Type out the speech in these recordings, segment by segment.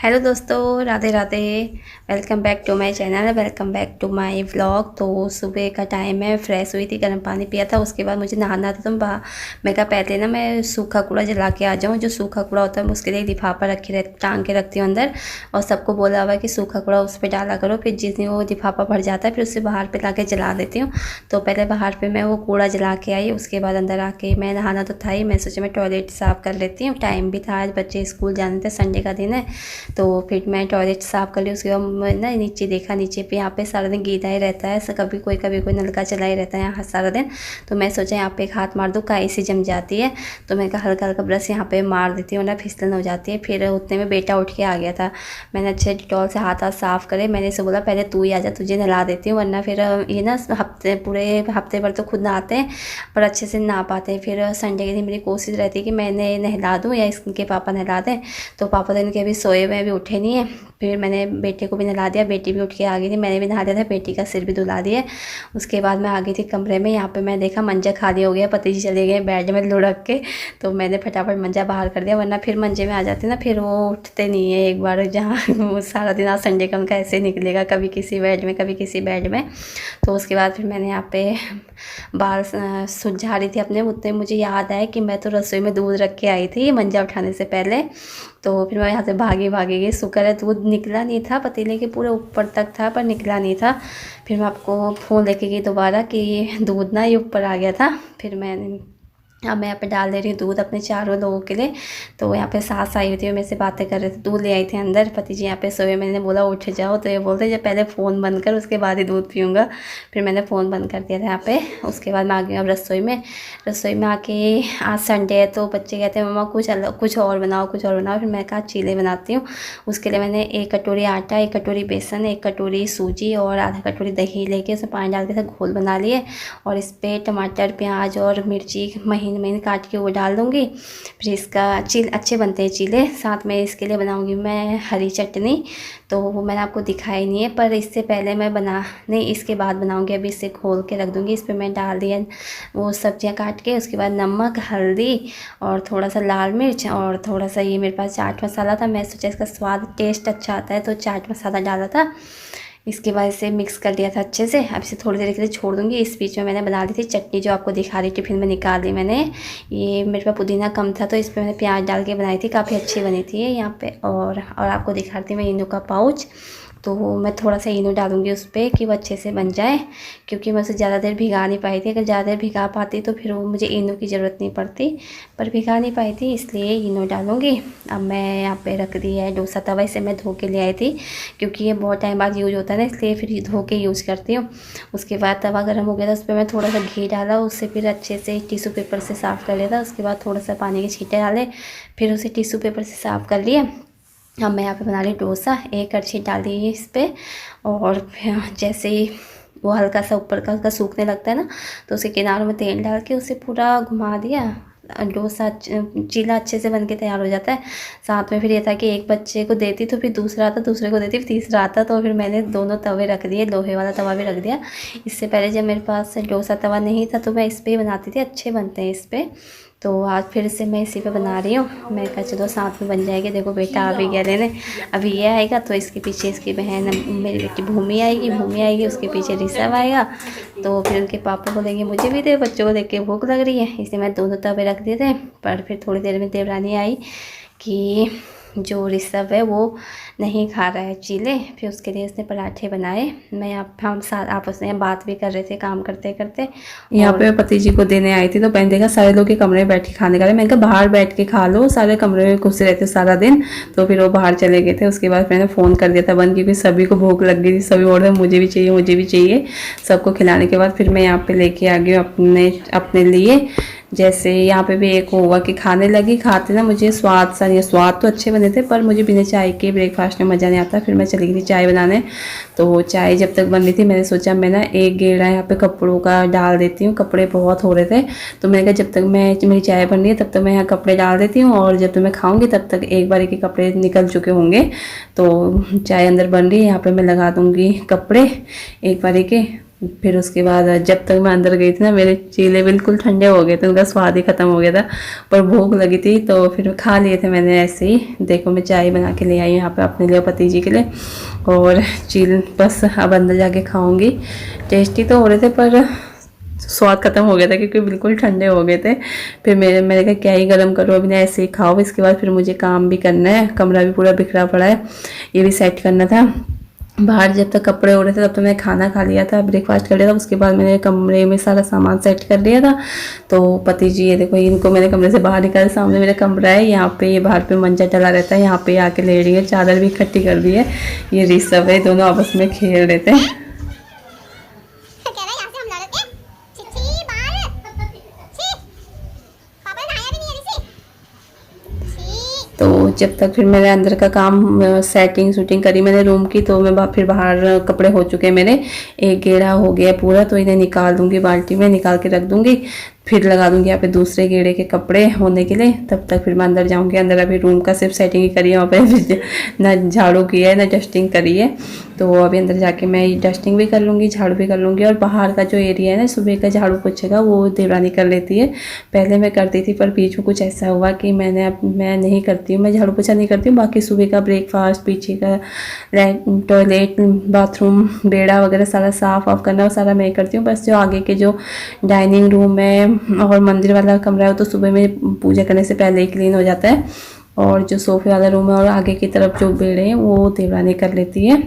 Hello दोस्तों, Radhe Radhe. Welcome back to my channel, welcome back to my vlog. तो सुबह का टाइम है, फ्रेश हुई थी, गर्म पानी पिया था, उसके बाद मुझे नहाना था। तो मैं कहा पहले ना मैं सूखा कूड़ा जला के आ जाऊँ। जो सूखा कूड़ा होता है उसके लिए लिफाफा टांग के रखती हूँ अंदर, और सबको बोला हुआ है कि सूखा कूड़ा उस पर डाला करो। फिर जिस दिन वो लिफाफा भर जाता है फिर उससे बाहर पे ला के जला देती हूँ। तो पहले बाहर पे मैं वो कूड़ा जला के आई, उसके बाद अंदर आके मैं नहाना तो था ही, मैं सोचा मैं टॉयलेट साफ़ कर लेती हूँ। टाइम भी था, आज बच्चे स्कूल जाने थे, संडे का दिन है। तो फिर मैं टॉयलेट साफ़ कर ली। उसके बाद मैं ना नीचे देखा, नीचे पे यहाँ पे सारा दिन गीला ही रहता है, कभी कोई नलका चला ही रहता है यहाँ सारा दिन। तो मैं सोचा यहाँ पे एक हाथ मार दूँ, काई सी जम जाती है। तो मैं कहा हल्का हल्का ब्रश यहाँ पे मार देती हूँ ना, फिसलन हो जाती है। फिर उतने में बेटा उठ के आ गया था। मैंने अच्छे डिटॉल से हाथ साफ़ करे। मैंने इसे बोला पहले तू ही आ जा, तुझे नहला देती हूँ, वरना फिर ये ना पूरे हफ्ते भर तो खुद नहाते हैं पर अच्छे से नहा पाते हैं। फिर संडे के दिन मेरी कोशिश रहती है कि मैंने नहला दूँ या इसके पापा नहला दें। तो पापा तो इनके अभी सोए हुए, अभी उठे नहीं है। फिर मैंने बेटे को भी नहला दिया, बेटी भी उठ के आ गई थी, मैंने भी नहा दिया था, बेटी का सिर भी धुला दिया। उसके बाद मैं आ गई थी कमरे में। यहाँ पे मैं देखा मंजा खाली हो गया, पति जी चले गए बेड में लुढ़क के। तो मैंने फटाफट मंजा बाहर कर दिया, वरना फिर मंजे में आ जाते ना, फिर वो उठते नहीं है एक बार जहाँ वो सारा दिन आज संडे का उनका ऐसे निकलेगा, कभी किसी बेड में कभी किसी बेड में। तो उसके बाद फिर मैंने यहाँ पे बाल सुलझा रही थी अपने, उतने मुझे याद आया कि मैं तो रसोई में दूध रख के आई थी मंजा उठाने से पहले। तो फिर मैं यहाँ से भागी गई। शुक्र है दूध निकला नहीं था, पतीले के पूरे ऊपर तक था पर निकला नहीं था। फिर मैं आपको फ़ोन लेके गई दोबारा कि दूध ना ये ऊपर आ गया था। फिर मैंने अब मैं यहाँ पे डाल दे रही हूँ दूध अपने चारों लोगों के लिए। तो यहाँ पे सास आई हुई थी, मेरे से बातें कर रहे थे, दूध ले आई थी अंदर। पति जी यहाँ पे सोए, मैंने बोला उठ जाओ, तो ये बोलते जब पहले फ़ोन बंद कर उसके बाद ही दूध पीऊँगा। फिर मैंने फ़ोन बंद कर दिया था यहाँ पे। उसके बाद मैं आ गई अब रसोई में आके। आज संडे है तो बच्चे कहते हैं मम्मा कुछ अलग, कुछ और बनाओ, कुछ और बनाओ। फिर मैं कहा चीले बनाती हूँ। उसके लिए मैंने 1 कटोरी आटा, 1 कटोरी बेसन, 1 कटोरी सूजी और आधा कटोरी दही लेके उसमें पानी डाल के सब घोल बना लिए। और इस पर टमाटर, प्याज और मिर्ची महीन काट के वो डाल दूँगी। फिर इसका चील अच्छे बनते हैं चीले। साथ में इसके लिए बनाऊँगी मैं हरी चटनी, तो वो मैंने आपको दिखाई नहीं है, पर इससे पहले मैं इसके बाद बनाऊँगी। अभी इसे खोल के रख दूँगी। इस पर मैं डाल दिया वो सब्जियां काट के। उसके बाद नमक, हल्दी और थोड़ा सा लाल मिर्च और थोड़ा सा ये मेरे पास चाट मसाला था। मैं सोचा इसका स्वाद टेस्ट अच्छा आता है तो चाट मसाला डाला था। इसके बाद इसे मिक्स कर दिया था अच्छे से। अब इसे थोड़ी देर के लिए छोड़ दूँगी। इस बीच में मैंने बना ली थी चटनी, जो आपको दिखा रही टिफ़िन में निकाल ली मैंने। ये मेरे पास पुदीना कम था तो इस पर मैंने प्याज डाल के बनाई थी, काफ़ी अच्छी बनी थी ये यहाँ पे। और आपको दिखाती हूँ मैं इनो का पाउच। तो मैं थोड़ा सा इनो डालूँगी उस पर कि वो अच्छे से बन जाए, क्योंकि मैं उसे ज़्यादा देर भिगा नहीं पाई थी। अगर ज़्यादा देर भिगा पाती तो फिर वो मुझे इनो की ज़रूरत नहीं पड़ती, पर भिगा नहीं पाई थी इसलिए इनो डालूँगी। अब मैं यहाँ पे रख दी है डोसा तवा। इसे मैं धो के ले आई थी क्योंकि ये बहुत टाइम बाद यूज होता है ना, इसलिए फिर धो के यूज़ करती हूँ। उसके बाद तवा गर्म हो गया था, उस पर मैं थोड़ा सा घी डाला, उससे फिर अच्छे से टिश्यू पेपर से साफ़ कर लिया था। उसके बाद थोड़ा सा पानी के छींटे डाले, फिर उसे टिश्यू पेपर से साफ़ कर लिए। अब मैं यहाँ पे बना रही डोसा। 1 कड़छी डाल दी है इस पर, और जैसे ही वो हल्का सा ऊपर का हल्का सूखने लगता है ना, तो उसके किनारों में तेल डाल के उसे पूरा घुमा दिया। डोसा चीला अच्छे से बनके तैयार हो जाता है। साथ में फिर ये था कि एक बच्चे को देती तो फिर दूसरा आता, दूसरे को देती फिर तीसरा आता, तो फिर मैंने दोनों तवे रख दिए, लोहे वाला तवा भी रख दिया। इससे पहले जब मेरे पास डोसा तवा नहीं था तो मैं इस पर ही बनाती थी, अच्छे बनते हैं इस पर। तो आज फिर से मैं इसी पे बना रही हूँ। मैं कहा चलो साथ में बन जाएगी। देखो बेटा आ भी गया लेने, अभी ये आएगा तो इसके पीछे इसकी बहन मेरी बेटी भूमि आएगी, उसके पीछे ऋषभ आएगा। तो फिर उनके पापा बोलेंगे मुझे भी दे, बच्चों को देख के भूख लग रही है, इसलिए मैं दोनों तवे रख दिए थे। पर फिर थोड़ी देर में देवरानी आई कि जो ऋषभ है वो नहीं खा रहा है चीले, फिर उसके लिए उसने पराठे बनाए। हम साथ आपस में बात भी कर रहे थे काम करते करते। यहाँ पे पति जी को देने आई थी तो मैंने देखा सारे लोग के कमरे में बैठ के खाने खा रहे। मैंने कहा बाहर बैठ के खा लो, सारे कमरे में घुसे रहते सारा दिन। तो फिर वो बाहर चले गए थे। उसके बाद मैंने फ़ोन कर दिया था बंद, क्योंकि सभी को भूख लग गई थी, सभी बोल रहे मुझे भी चाहिए। सबको खिलाने के बाद फिर मैं यहाँ पे लेके आ गई अपने लिए। जैसे यहाँ पे भी एक होगा कि खाने लगी, खाते ना मुझे स्वाद तो अच्छे बने थे, पर मुझे बिना चाय के ब्रेकफास्ट में मज़ा नहीं आता। फिर मैं चली गई थी चाय बनाने। तो चाय जब तक बन रही थी मैंने सोचा मैं ना एक गेड़ा यहाँ पे कपड़ों का डाल देती हूँ, कपड़े बहुत हो रहे थे। तो मैंने कहा जब तक मेरी चाय बन रही है तब तक मैं यहाँ कपड़े डाल देती हूँ, और जब तक मैं खाऊँगी तब तक एक बार के कपड़े निकल चुके होंगे। तो चाय अंदर बन रही है, यहाँ पर मैं लगा दूँगी कपड़े एक बारी के। फिर उसके बाद जब तक मैं अंदर गई थी ना, मेरे चीले बिल्कुल ठंडे हो गए थे, उनका स्वाद ही ख़त्म हो गया था। पर भूख लगी थी तो फिर खा लिए थे मैंने ऐसे ही। देखो मैं चाय बना के ले आई यहाँ पे अपने लिए, पति जी के लिए। और चील बस अब अंदर जाके खाऊंगी। टेस्टी तो हो रहे थे पर स्वाद खत्म हो गया था क्योंकि बिल्कुल ठंडे हो गए थे। फिर मैंने कहा क्या ही गर्म करो, अभी ना ऐसे ही खाओ। इसके बाद फिर मुझे काम भी करना है, कमरा भी पूरा बिखरा पड़ा है, ये भी सेट करना था। बाहर जब तक कपड़े उड़े थे तब तक मैंने खाना खा लिया था, ब्रेकफास्ट कर लिया था। उसके बाद मैंने कमरे में सारा सामान सेट कर लिया था। तो पति जी ये देखो, इनको मैंने कमरे से बाहर निकाला, सामने मेरा कमरा है, यहाँ पे ये बाहर पे मंजा डला रहता है, यहाँ पे आके ले रही है, चादर भी इकट्ठी कर दी है। ये ऋषभ है, दोनों आपस में खेल रहे थे। तो जब तक फिर मैंने अंदर का काम सेटिंग शूटिंग करी मैंने रूम की, तो मैं फिर बाहर कपड़े हो चुके हैं मेरे, एक गेड़ा हो गया पूरा। तो इन्हें निकाल दूंगी, बाल्टी में निकाल के रख दूंगी, फिर लगा दूंगी यहाँ पे दूसरे गेड़े के कपड़े होने के लिए। तब तक फिर मैं अंदर जाऊंगी। अंदर अभी रूम का सिर्फ सेटिंग ही करी है, वहाँ पे ना झाड़ू की है ना डस्टिंग करी है। तो अभी अंदर जाके मैं डस्टिंग भी कर लूँगी, झाड़ू भी कर लूँगी। और बाहर का जो एरिया है ना, सुबह का झाड़ू पोछेगा वो देवरानी कर लेती है। पहले मैं करती थी पर बीच में कुछ ऐसा हुआ कि मैं नहीं करती हूँ, मैं झाड़ू पोछा नहीं करती हूँ। बाकी सुबह का ब्रेकफास्ट, पीछे का टॉयलेट, बाथरूम, बेड़ा वगैरह सारा साफ़ ऑफ करना वो सारा मैं करती हूँ। बस जो आगे के जो डाइनिंग रूम है और मंदिर वाला कमरा है तो सुबह में पूजा करने से पहले ही क्लीन हो जाता है। और जो सोफे वाला रूम है और आगे की तरफ जो बेड़े हैं वो देवरानी कर लेती है।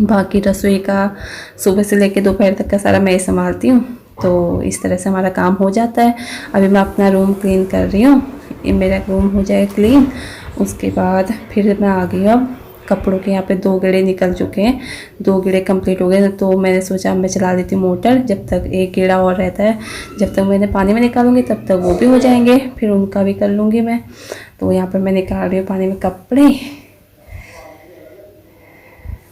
बाकी रसोई का सुबह से लेकर दोपहर तक का सारा मैं ही संभालती हूँ। तो इस तरह से हमारा काम हो जाता है। अभी मैं अपना रूम क्लीन कर रही हूँ, मेरा रूम हो जाए क्लीन। उसके बाद फिर मैं आ गई अब कपड़ों के। यहाँ पे 2 गेड़े निकल चुके हैं, 2 गेड़े कंप्लीट हो गए। तो मैंने सोचा मैं चला देती हूँ मोटर, जब तक एक गेड़ा और रहता है, जब तक मैंने पानी में निकालूंगी तब तक वो भी हो जाएंगे, फिर उनका भी कर लूँगी मैं। तो यहाँ पर मैं निकाल रही हूँ पानी में कपड़े।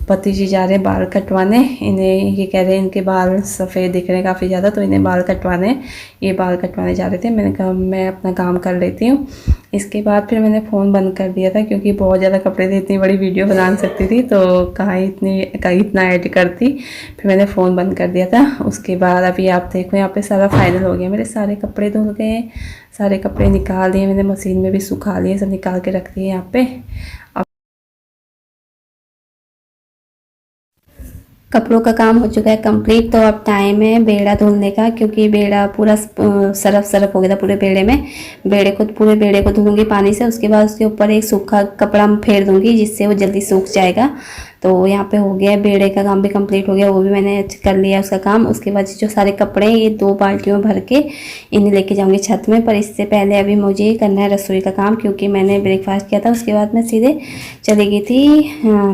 पति जी जा रहे हैं बाल कटवाने, इन्हें ये कह रहे हैं इनके बाल सफ़ेद दिख रहे हैं काफ़ी ज़्यादा, तो इन्हें बाल कटवाने, ये बाल कटवाने जा रहे थे। मैंने कहा मैं अपना काम कर लेती हूँ। इसके बाद फिर मैंने फ़ोन बंद कर दिया था क्योंकि बहुत ज़्यादा कपड़े थे, इतनी बड़ी वीडियो बना सकती थी तो कहाँ इतना ऐड करती। फिर मैंने फ़ोन बंद कर दिया था। उसके बाद अभी आप देखो यहाँ पे सारा फाइनल हो गया, मेरे सारे कपड़े धुल गए, सारे कपड़े निकाल दिए मैंने, मशीन में भी सुखा लिए, सब निकाल के रख दिए यहाँ पे। कपड़ों का काम हो चुका है कंप्लीट। तो अब टाइम है बेड़ा धुलने का, क्योंकि बेड़ा पूरा सरफ हो गया था पूरे बेड़े में। पूरे बेड़े को धुलूंगी पानी से। उसके बाद उसके ऊपर एक सूखा कपड़ा फेर दूंगी जिससे वो जल्दी सूख जाएगा। तो यहाँ पे हो गया, बेड़े का काम भी कंप्लीट हो गया, वो भी मैंने कर लिया उसका काम। उसके बाद जो सारे कपड़े ये 2 बाल्टियों में भर के इन्हें लेके जाऊंगी छत में। पर इससे पहले अभी मुझे करना है रसोई का काम, क्योंकि मैंने ब्रेकफास्ट किया था। उसके बाद मैं सीधे चली गई थी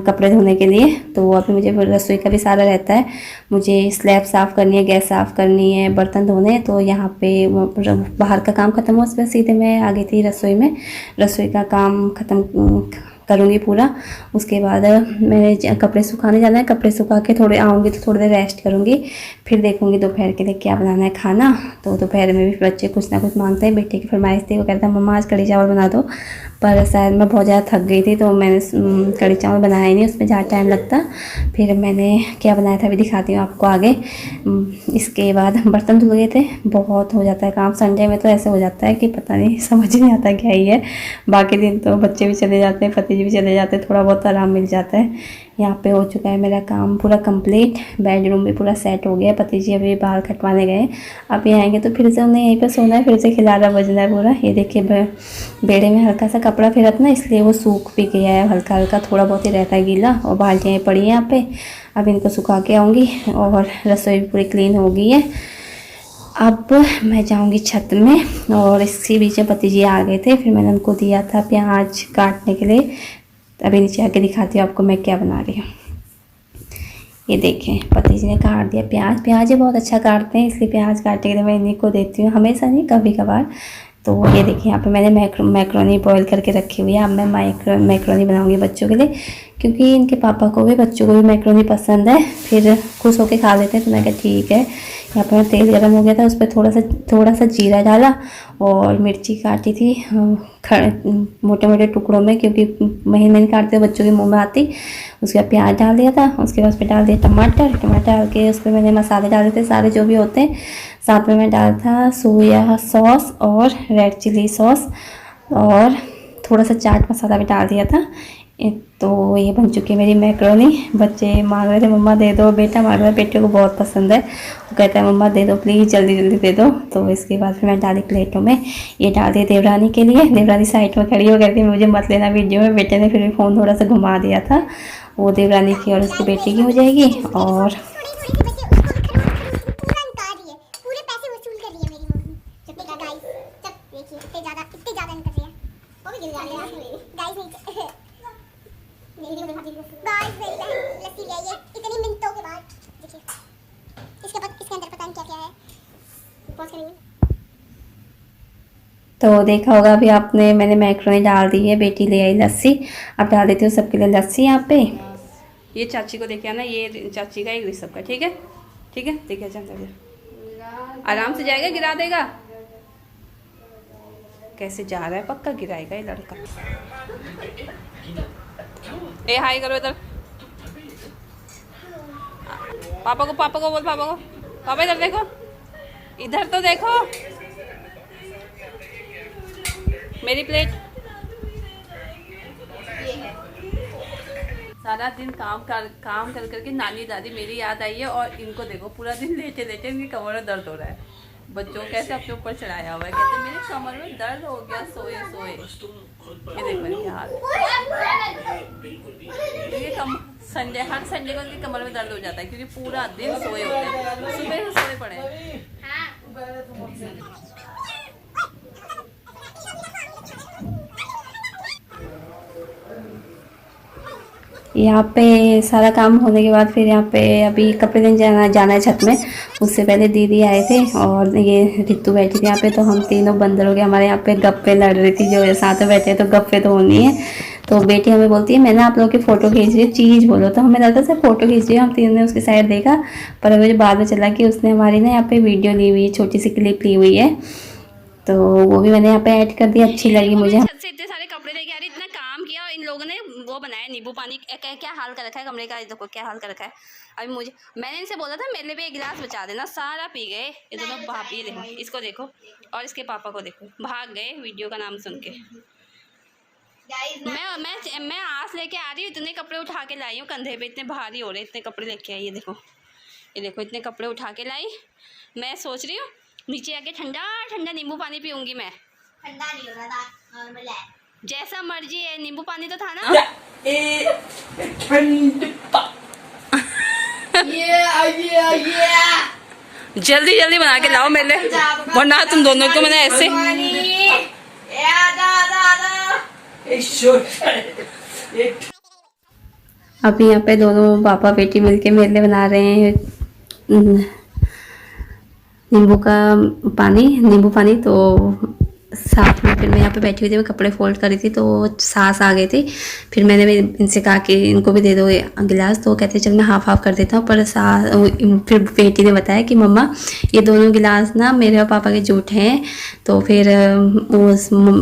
कपड़े धोने के लिए। तो अभी मुझे रसोई का भी सारा रहता है, मुझे स्लैब साफ़ करनी है, गैस साफ़ करनी है, बर्तन धोने। तो यहाँ पे बाहर का काम ख़त्म हुआ, उसके बाद सीधे मैं आ गई थी रसोई में। रसोई का काम ख़त्म करूँगी पूरा। उसके बाद मैंने कपड़े सुखाने जाना है, कपड़े सुखा के थोड़े आऊँगी तो थोड़ी देर रेस्ट करूँगी। फिर देखूँगी दोपहर के लिए क्या बनाना है खाना। तो दोपहर में भी बच्चे कुछ ना कुछ मांगते हैं। बेटे की फरमाइश थी, वो कहता है मम्मा आज कढ़ी चावल बना दो। पर शायद मैं बहुत ज़्यादा थक गई थी तो मैंने कढ़ी चावल बनाया ही नहीं, उसमें ज़्यादा टाइम लगता। फिर मैंने क्या बनाया था अभी दिखाती हूँ आपको आगे। इसके बाद बर्तन धुल गए थे, बहुत हो जाता है काम संडे में, तो ऐसे हो जाता है कि पता नहीं समझ नहीं आता क्या ही है। बाकी दिन तो बच्चे भी चले जाते हैं, पति जी भी चले जाते हैं, थोड़ा बहुत आराम मिल जाता है। यहाँ पे हो चुका है मेरा काम पूरा कंप्लीट। बेडरूम भी पूरा सेट हो गया। पति जी अभी बाल कटवाने गए, अभी आएंगे तो फिर से उन्हें यहीं पे सोना है, फिर से खिलाना बजना है पूरा। ये देखिए बेड़े में हल्का सा कपड़ा फिरा था ना, इसलिए वो सूख भी गया है, हल्का हल्का थोड़ा बहुत ही रहता है गीला। और बाल्टियाँ पड़ी हैं यहाँ पे, अब इनको सुखा के आऊँगी। और रसोई भी पूरी क्लीन हो गई है। अब मैं जाऊंगी छत में। और इसी बीच में पति जी आ गए थे, फिर मैंने उनको दिया था प्याज काटने के लिए। अभी नीचे आके दिखाती हूँ आपको मैं क्या बना रही हूँ। ये देखें पति जी ने काट दिया प्याज ये बहुत अच्छा काटते हैं, इसलिए प्याज काटने के लिए मैं इन्हीं को देती हूँ, हमेशा नहीं कभी कभार। तो ये देखिए यहाँ पे मैंने मैक्रोनी बॉईल करके रखी हुई है। अब मैं मैक्रोनी बनाऊंगी बच्चों के लिए। क्योंकि इनके पापा को भी, बच्चों को भी मैक्रोनी पसंद है, फिर खुश होके खा लेते हैं। तो मैं कहा ठीक है। यहाँ पर तेल गर्म हो गया था, उस पर थोड़ा सा जीरा डाला और मिर्ची काटी थी मोटे मोटे टुकड़ों में, क्योंकि महीन महीन काटते बच्चों के मुंह में आती। उसके बाद प्याज डाल दिया था, उसके बाद उस पर डाल दिया टमाटर डाल के उस पर मैंने मसाले डाले थे सारे जो भी होते हैं। साथ में मैं डाला था सोया सॉस और रेड चिली सॉस और थोड़ा सा चाट मसाला भी डाल दिया था। तो ये बन चुकी है मेरी मैक्रोनी। बच्चे मांग रहे थे मम्मा दे दो, बेटा मांग रहा है, बेटे को बहुत पसंद है, वो कहता है मम्मा दे दो प्लीज़, जल्दी जल्दी दे दो। तो इसके बाद फिर मैं डाली प्लेटों में। ये डाल दिए देवरानी के लिए। देवरानी साइड में खड़ी हो गई थी, मुझे मत लेना वीडियो में। बेटे ने फिर भी फ़ोन थोड़ा सा घुमा दिया था। वो देवरानी की और उसकी बेटी की हो जाएगी। और लस्सी ले आइए इतनी मिनटों के बाद। देखिए इसके अंदर पता नहीं क्या क्या है। पॉज करेंगे। तो देखा होगा अभी आपने, मैंने मैक्रोनी डाल दी है। बेटी ले आई लस्सी। अब डाल देती हूँ सबके लिए लस्सी। यहाँ पे ये चाची को देखे आना, ये चाची का, एक ऋषभ का। ठीक है ठीक है, देखिए चल आराम से जाएगा, गिरा देगा। कैसे जा रहा है, पक्का गिराएगा ये लड़का। ए हाय करो इधर, पापा को बोल, पापा को, पापा इधर देखो, इधर तो देखो मेरी प्लेट। सारा दिन काम कर करके नानी दादी मेरी याद आई है, और इनको देखो पूरा दिन लेटे लेटे इनकी कमर में दर्द हो रहा है। बच्चों कैसे अपने ऊपर चढ़ाया हुआ है, कहते मेरे कमर में दर्द हो गया, सोए सोए। ये देखो इनके हाल। संडे, हर संडे को उनकी कमर में दर्द हो जाता है, क्योंकि पूरा दिन सोए होते हैं, सुबह से सोए पड़े हैं। यहाँ पे सारा काम होने के बाद फिर यहाँ पे अभी कपड़े लेने जाना है छत में। उससे पहले दीदी आए थे और ये रितु बैठी थी यहाँ पे। तो हम तीनों बंदर हो गए, हमारे यहाँ पे गप्पे लड़ रही थी। जो साथ में बैठे तो गप्पे तो होनी है। तो बेटी हमें बोलती है मैं ना आप लोगों की फ़ोटो खींच रही हूँ, चीज़ बोलो। तो हमें लगता था फ़ोटो खींच रही है, हम तीनों ने उसकी साइड देखा, पर मुझे बाद में चला कि उसने हमारी ना यहाँ पे वीडियो ली हुई है, छोटी सी क्लिप ली हुई है। तो वो भी मैंने यहाँ पे ऐड कर दी, अच्छी लगी मुझे। छत से इतने सारे कपड़े लेके आ रही, इतना काम किया, और इन लोगों ने वो बनाया नींबू पानी। क्या हाल कर रखा है कमरे का, देखो क्या हाल कर रखा है। अभी मैंने इनसे बोला था मेरे लिए भी एक गिलास बचा देना, सारा पी गए ये दोनों। भाभी देखो, इसको देखो और इसके पापा को देखो, भाग गए वीडियो का नाम सुन के। मैं आस लेके आ रही हूँ, इतने कपड़े उठा के लाई हूँ कंधे पे, इतने भारी हो रहे, इतने कपड़े लेके आई। ये देखो इतने कपड़े उठा के लाई। मैं सोच रही हूँ नीचे आके ठंडा ठंडा नींबू पानी पीऊंगी मैं। ठंडा नहीं हो रहा था, नॉर्मल है, जैसा मर्जी है। नींबू पानी तो था ना। जल्दी जल्दी बना के लाओ मेरे, वरना तुम दोनों को मैंने ऐसे। अभी यहाँ पे दोनों पापा बेटी मिलके मेरे लिए बना रहे हैं नींबू पानी। तो साथ में फिर मैं यहाँ पे बैठी हुई थी, मैं कपड़े फोल्ड कर रही थी, तो सास आ गई थी। फिर मैंने भी इनसे कहा कि इनको भी दे दो गिलास। तो कहते चल मैं हाफ कर देता हूँ। पर फिर बेटी ने बताया कि मम्मा ये दोनों गिलास ना मेरे और पापा के जूठे हैं। तो फिर वो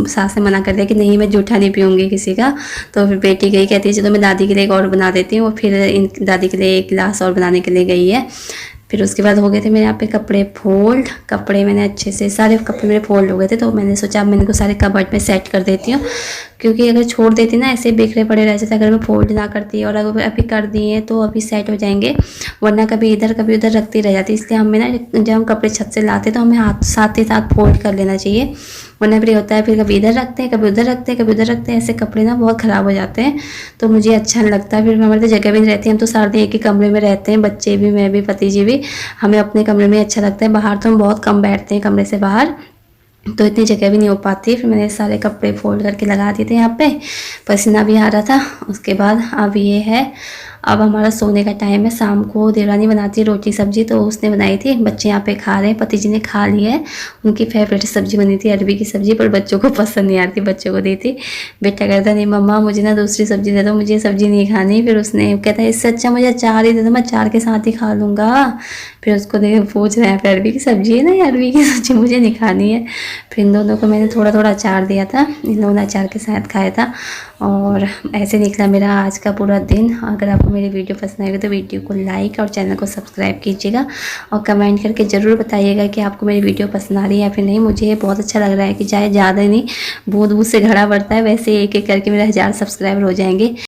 सास ने मना कर दिया कि नहीं मैं जूठा नहीं पीऊँगी किसी का। तो फिर बेटी गई, कहती है चलो मैं दादी के लिए एक और बना देती हूँ। फिर इन दादी के लिए एक गिलास और बनाने के लिए गई है। फिर उसके बाद हो गए थे मेरे यहाँ पे कपड़े फोल्ड। कपड़े मैंने अच्छे से, सारे कपड़े मेरे फोल्ड हो गए थे। तो मैंने सोचा अब मैं इनको सारे कबर्ड में सेट कर देती हूँ, क्योंकि अगर छोड़ देती ना ऐसे बिखरे पड़े रह जाते, अगर मैं फोल्ड ना करती और अगर अभी कर दिए तो अभी सेट हो जाएंगे, वरना कभी इधर कभी उधर रखती रह जाती। इसलिए हमें ना जब हम कपड़े छत से लाते तो हमें साथ ही साथ फोल्ड कर लेना चाहिए, वरना फिर होता है फिर कभी इधर रखते हैं, कभी उधर रखते हैं, कभी उधर रखते हैं, ऐसे कपड़े ना बहुत ख़राब हो जाते हैं। तो मुझे अच्छा नहीं लगता। फिर हमारे तो जगह भी नहीं रहती, हम तो सारे दिन एक ही कमरे में रहते हैं, बच्चे भी, मैं भी, पति जी भी। हमें अपने कमरे में अच्छा लगता है, बाहर तो हम बहुत कम बैठते हैं कमरे से बाहर, तो इतनी जगह भी नहीं हो पाती। फिर मैंने सारे कपड़े फोल्ड करके लगा दिए थे। यहाँ पे पसीना भी आ रहा था। उसके बाद अब ये है अब हमारा सोने का टाइम है। शाम को देवरानी बनाती है रोटी सब्जी, तो उसने बनाई थी। बच्चे यहाँ पे खा रहे हैं, पति जी ने खा लिया है। उनकी फेवरेट सब्जी बनी थी अरबी की सब्जी, पर बच्चों को पसंद नहीं आती, बच्चों को दी थी। बेटा कहता नहीं मम्मा मुझे ना दूसरी सब्जी दे दो, मुझे ये सब्जी नहीं खानी। फिर उसने कहता है इससे अच्छा मुझे अचार ही दे दो, मैं अचार के साथ ही खा लूँगा। फिर उसको देख पूछ रहे हैं फिर अरबी की सब्जी है ना, ये अरबी की सब्जी मुझे नहीं खानी है। फिर इन दोनों को मैंने थोड़ा थोड़ा अचार दिया था, इन लोगों ने अचार के साथ खाया था। और ऐसे निकला मेरा आज का पूरा दिन। अगर आपको मेरी वीडियो पसंद आएगी तो वीडियो को लाइक और चैनल को सब्सक्राइब कीजिएगा, और कमेंट करके ज़रूर बताइएगा कि आपको मेरी वीडियो पसंद आ रही है या फिर नहीं। मुझे बहुत अच्छा लग रहा है कि चाहे ज़्यादा नहीं, बूँद बूँद से घड़ा बढ़ता है, वैसे एक एक करके मेरे 1000 सब्सक्राइबर हो जाएंगे।